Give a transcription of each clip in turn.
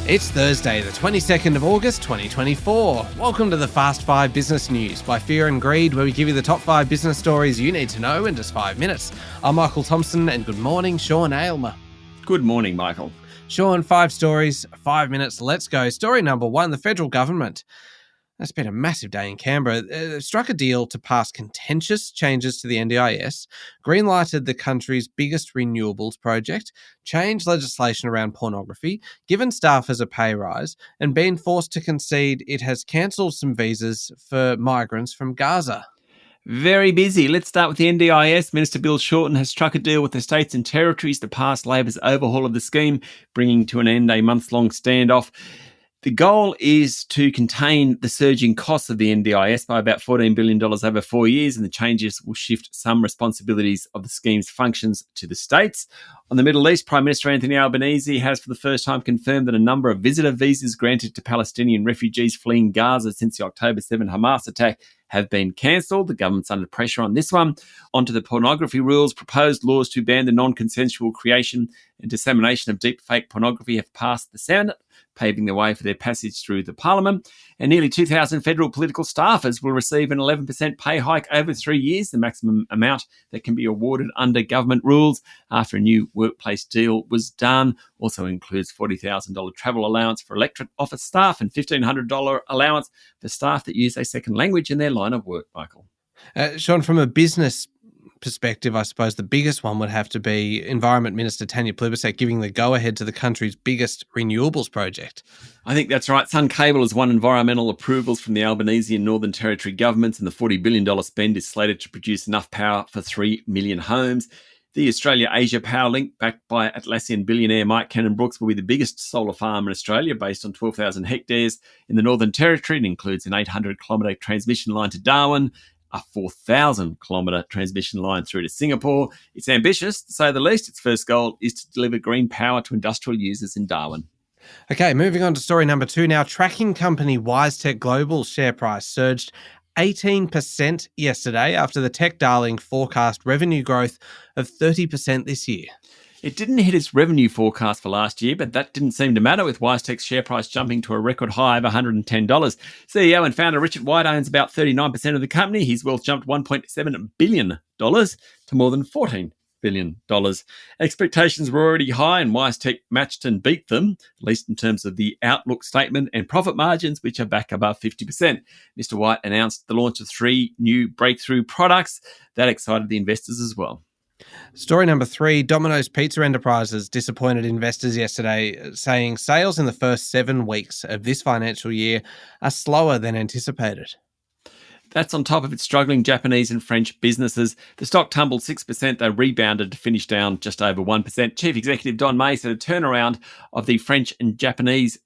It's Thursday, the 22nd of August, 2024. Welcome to the Fast 5 Business News by Fear and Greed, where we give you the top 5 business stories you need to know in just 5 minutes. I'm Michael Thompson, and good morning, Sean Aylmer. Good morning, Michael. Sean, 5 stories, 5 minutes, let's go. Story number 1, the federal government. That's been a massive day in Canberra. Struck a deal to pass contentious changes to the NDIS, greenlighted the country's biggest renewables project, changed legislation around pornography, given staffers a pay rise, and been forced to concede it has cancelled some visas for migrants from Gaza. Very busy. Let's start with the NDIS. Minister Bill Shorten has struck a deal with the states and territories to pass Labor's overhaul of the scheme, bringing to an end a months-long standoff. The goal is to contain the surging costs of the NDIS by about $14 billion over 4 years, and the changes will shift some responsibilities of the scheme's functions to the states. On the Middle East, Prime Minister Anthony Albanese has for the first time confirmed that a number of visitor visas granted to Palestinian refugees fleeing Gaza since the October 7 Hamas attack have been cancelled. The government's under pressure on this one. Onto the pornography rules. Proposed laws to ban the non-consensual creation and dissemination of deepfake pornography have passed the Senate, paving the way for their passage through the Parliament. And nearly 2,000 federal political staffers will receive an 11% pay hike over 3 years, the maximum amount that can be awarded under government rules after a new workplace deal was done. Also includes $40,000 travel allowance for electorate office staff and $1,500 allowance for staff that use a second language in their line of work, Michael. Sean, from a business perspective, I suppose the biggest one would have to be Environment Minister Tanya Plibersek giving the go-ahead to the country's biggest renewables project. I think that's right. Sun Cable has won environmental approvals from the Albanese and Northern Territory governments, and the $40 billion spend is slated to produce enough power for 3 million homes. The Australia-Asia Power Link, backed by Atlassian billionaire Mike Cannon-Brookes, will be the biggest solar farm in Australia, based on 12,000 hectares in the Northern Territory. It includes an 800-kilometre transmission line to Darwin, a 4,000-kilometre transmission line through to Singapore. It's ambitious, to say the least. Its first goal is to deliver green power to industrial users in Darwin. Okay, moving on to story number 2 now. Tracking company Wisetech Global's share price surged 18% yesterday after the tech darling forecast revenue growth of 30% this year. It didn't hit its revenue forecast for last year, but that didn't seem to matter, with Wisetech's share price jumping to a record high of $110. CEO and founder Richard White owns about 39% of the company. His wealth jumped $1.7 billion to more than $14 billion. Expectations were already high, and Wisetech matched and beat them, at least in terms of the outlook statement and profit margins, which are back above 50%. Mr. White announced the launch of 3 new breakthrough products. That excited the investors as well. Story number 3, Domino's Pizza Enterprises disappointed investors yesterday, saying sales in the first 7 weeks of this financial year are slower than anticipated. That's on top of its struggling Japanese and French businesses. The stock tumbled 6%, though rebounded to finish down just over 1%. Chief Executive Don May said a turnaround of the French and Japanese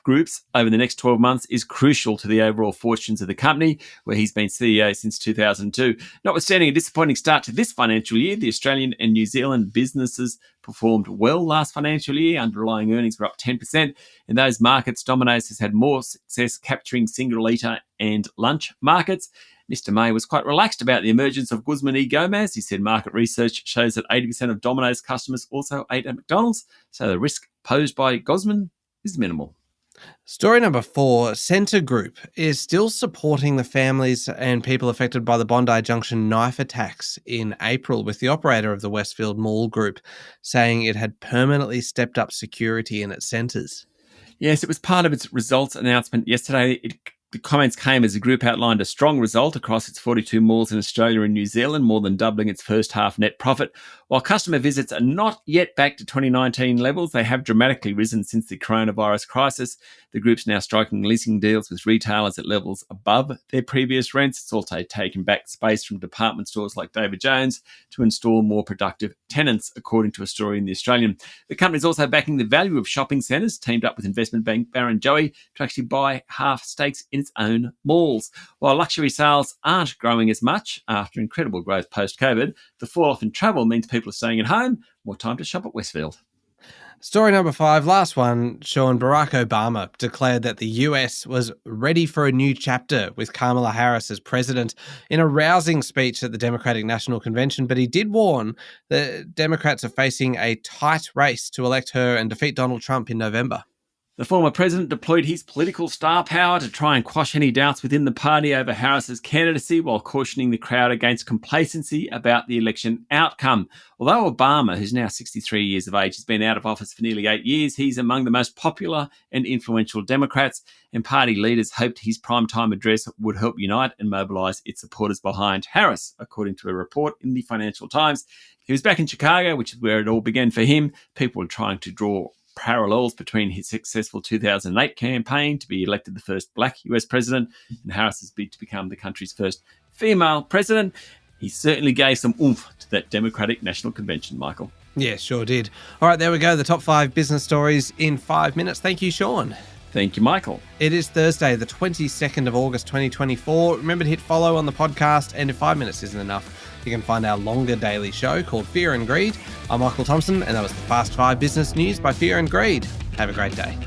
groups over the next 12 months is crucial to the overall fortunes of the company, where he's been CEO since 2002. Notwithstanding a disappointing start to this financial year, the Australian and New Zealand businesses performed well last financial year. Underlying earnings were up 10%. In those markets, Domino's has had more success capturing single-eater and lunch markets. Mr. May was quite relaxed about the emergence of Guzman y Gomez. He said market research shows that 80% of Domino's customers also ate at McDonald's, so the risk posed by Guzman is minimal. Story number 4, Scentre Group is still supporting the families and people affected by the Bondi Junction knife attacks in April, with the operator of the Westfield Mall Group saying it had permanently stepped up security in its centres. Yes, it was part of its results announcement yesterday. The comments came as the group outlined a strong result across its 42 malls in Australia and New Zealand, more than doubling its first half net profit. While customer visits are not yet back to 2019 levels, they have dramatically risen since the coronavirus crisis. The group's now striking leasing deals with retailers at levels above their previous rents. It's also taken back space from department stores like David Jones to install more productive tenants, according to a story in The Australian. The company is also backing the value of shopping centres, teamed up with investment bank Barrenjoey to actually buy half stakes in its own malls. While luxury sales aren't growing as much after incredible growth post-COVID, the fall-off in travel means people are staying at home, more time to shop at Westfield. Story number 5, last one, Sean. Barack Obama declared that the US was ready for a new chapter with Kamala Harris as president in a rousing speech at the Democratic National Convention, but he did warn that Democrats are facing a tight race to elect her and defeat Donald Trump in November. The former president deployed his political star power to try and quash any doubts within the party over Harris's candidacy while cautioning the crowd against complacency about the election outcome. Although Obama, who's now 63 years of age, has been out of office for nearly 8 years, he's among the most popular and influential Democrats, and party leaders hoped his primetime address would help unite and mobilise its supporters behind Harris, according to a report in the Financial Times. He was back in Chicago, which is where it all began for him. People were trying to draw parallels between his successful 2008 campaign to be elected the first black US president and Harris's bid to become the country's first female president. He certainly gave some oomph to that Democratic National Convention, Michael. Yeah, sure did. All right, there we go. The top 5 business stories in 5 minutes. Thank you, Sean. Thank you, Michael. It is Thursday, the 22nd of August, 2024. Remember to hit follow on the podcast, and if 5 minutes isn't enough, you can find our longer daily show called Fear and Greed. I'm Michael Thompson, and that was the Fast 5 Business News by Fear and Greed. Have a great day.